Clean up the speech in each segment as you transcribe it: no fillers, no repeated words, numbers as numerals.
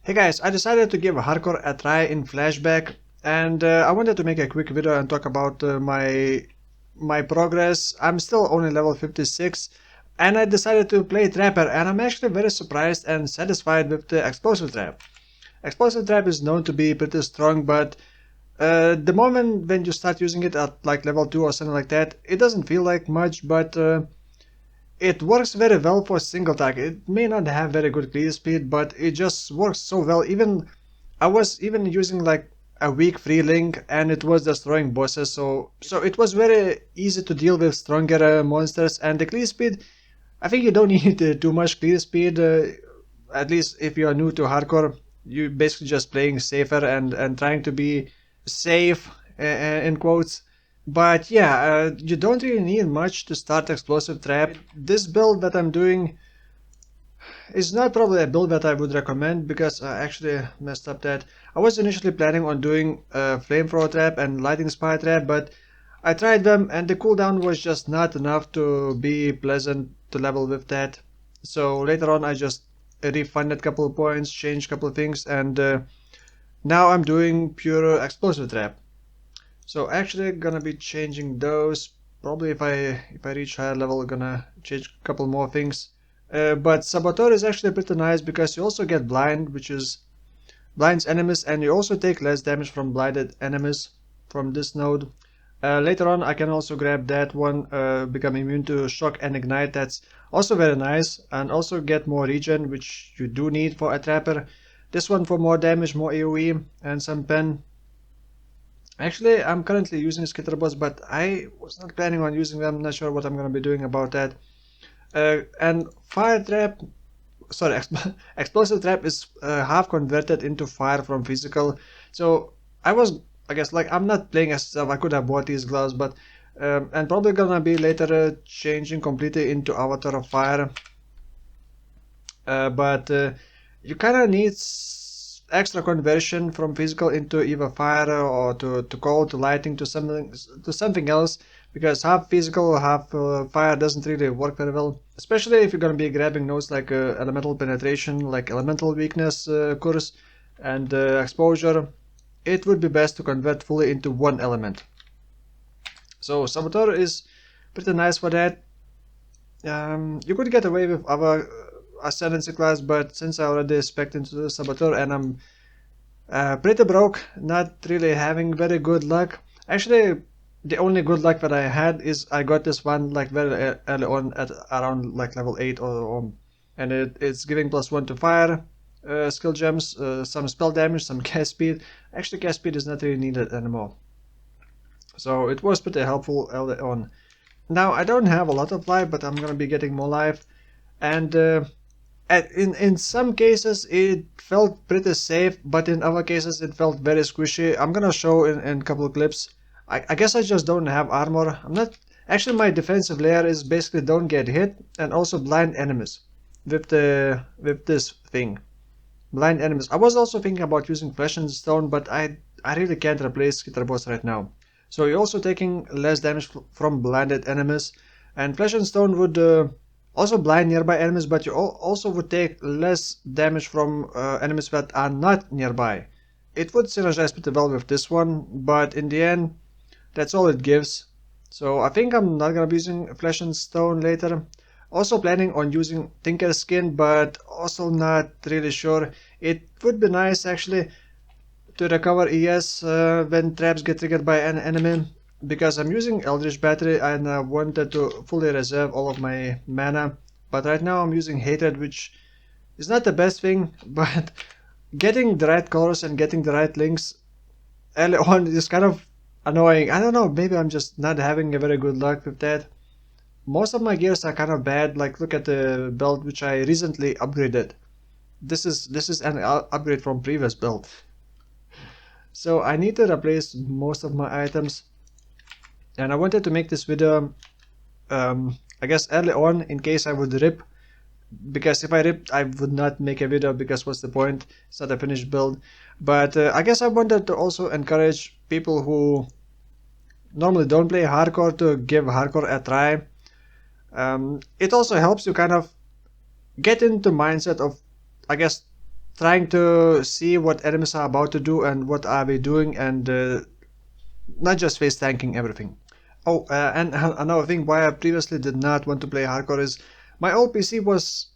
Hey guys, I decided to give hardcore a try in Flashback, and I wanted to make a quick video and talk about my progress. I'm still only level 56, and I decided to play Trapper, and I'm actually very surprised and satisfied with the Explosive Trap. Explosive Trap is known to be pretty strong, but the moment when you start using it at like level 2 or something like that, it doesn't feel like much, but it works very well for single target. It may not have very good clear speed, but it just works so well. Even I was even using like a weak free link, and it was destroying bosses. So it was very easy to deal with stronger monsters. And the clear speed, I think you don't need too much clear speed. At least if you are new to hardcore, you basically just playing safer and trying to be safe in quotes. But yeah, you don't really need much to start Explosive Trap. This build that I'm doing is not probably a build that I would recommend because I actually messed up that. I was initially planning on doing a Flamethrower Trap and Lightning Spire Trap, but I tried them and the cooldown was just not enough to be pleasant to level with that. So later on I just refunded a couple of points, changed a couple of things, and now I'm doing pure Explosive Trap. So actually gonna be changing those. Probably if I reach higher level, gonna change a couple more things. But Saboteur is actually pretty nice because you also get blind, which is blinds enemies, and you also take less damage from blinded enemies from this node. Later on I can also grab that one, become immune to shock and ignite. That's also very nice, and also get more regen, which you do need for a trapper. This one for more damage, more AoE, and some pen. Actually, I'm currently using Skitterbots, but I was not planning on using them. Not sure what I'm going to be doing about that. And Fire Trap, sorry, Explosive Trap is half converted into fire from physical. So I guess, like I'm not playing as stuff. I could have bought these gloves, but and probably gonna be later changing completely into Avatar of Fire. But you kind of need extra conversion from physical into either fire or to cold to lighting to something else, because half physical half fire doesn't really work very well, especially if you're going to be grabbing nodes like elemental penetration, like elemental weakness curse, and exposure. It would be best to convert fully into one element. So Saboteur is pretty nice for that. You could get away with other Ascendancy class, but since I already spec'd into the Saboteur and I'm pretty broke, not really having very good luck. Actually, the only good luck that I had is I got this one like very early on at around like level 8 and it's giving +1 to fire, skill gems, some spell damage, some cast speed. Actually, cast speed is not really needed anymore. So it was pretty helpful early on. Now I don't have a lot of life, but I'm gonna be getting more life, and in some cases it felt pretty safe, but in other cases it felt very squishy. I'm gonna show in a couple of clips. I guess I just don't have armor. I'm not actually, my defensive layer is basically don't get hit and also blind enemies with this thing. Blind enemies. I was also thinking about using Flesh and Stone, but I really can't replace Skitterbots right now. So you're also taking less damage from blinded enemies, and Flesh and Stone would also blind nearby enemies, but you also would take less damage from enemies that are not nearby. It would synergize pretty well with this one, but in the end, that's all it gives. So I think I'm not gonna be using Flesh and Stone later. Also planning on using Tinker's Skin, but also not really sure. It would be nice actually to recover ES when traps get triggered by an enemy, because I'm using Eldritch Battery and I wanted to fully reserve all of my mana, but right now I'm using Hatred, which is not the best thing, but getting the right colors and getting the right links early on is kind of annoying. I don't know, maybe I'm just not having a very good luck with that. Most of my gears are kind of bad, like look at the belt which I recently upgraded. This is an upgrade from previous build. So I need to replace most of my items, and I wanted to make this video I guess early on in case I would rip, because if I ripped I would not make a video, because what's the point, it's not a finished build. But I guess I wanted to also encourage people who normally don't play hardcore to give hardcore a try. It also helps you kind of get into mindset of, I guess, trying to see what enemies are about to do and what are we doing, and not just face tanking everything. Oh, and another thing why I previously did not want to play hardcore is my old PC was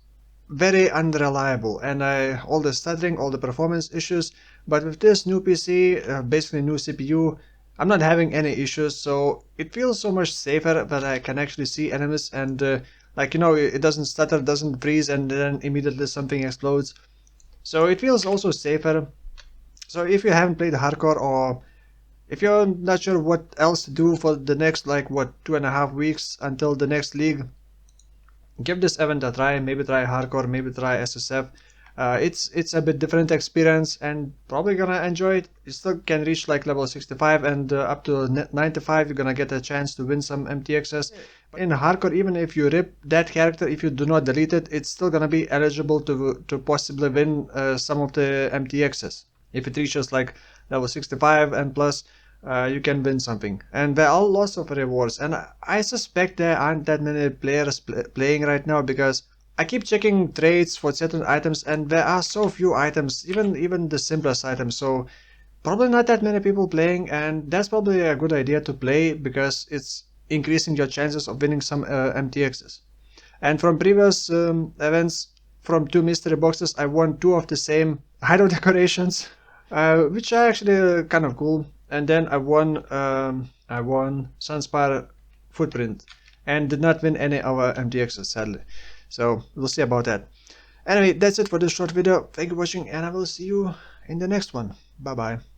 very unreliable, and all the stuttering, all the performance issues. But with this new PC, basically new CPU, I'm not having any issues. So it feels so much safer that I can actually see enemies, and like, it doesn't stutter, doesn't freeze, and then immediately something explodes. So it feels also safer. So if you haven't played hardcore, or if you're not sure what else to do for the next, like, what, 2.5 weeks until the next league, give this event a try. Maybe try hardcore, maybe try SSF. It's a bit different experience, and probably gonna enjoy it. You still can reach like level 65, and up to 95 you're gonna get a chance to win some MTXs. In hardcore, even if you rip that character, if you do not delete it, it's still gonna be eligible to possibly win some of the MTXs. If it reaches like level 65 and plus, you can win something, and there are lots of rewards, and I suspect there aren't that many players playing right now, because I keep checking trades for certain items, and there are so few items, even the simplest items. So probably not that many people playing, and that's probably a good idea to play, because it's increasing your chances of winning some MTXs. And from previous events, from 2 mystery boxes, I won 2 of the same hideout decorations, which are actually kind of cool. And then I won Sunspire Footprint, and did not win any other MTXs, sadly. So we'll see about that. Anyway, that's it for this short video. Thank you for watching, and I will see you in the next one. Bye bye.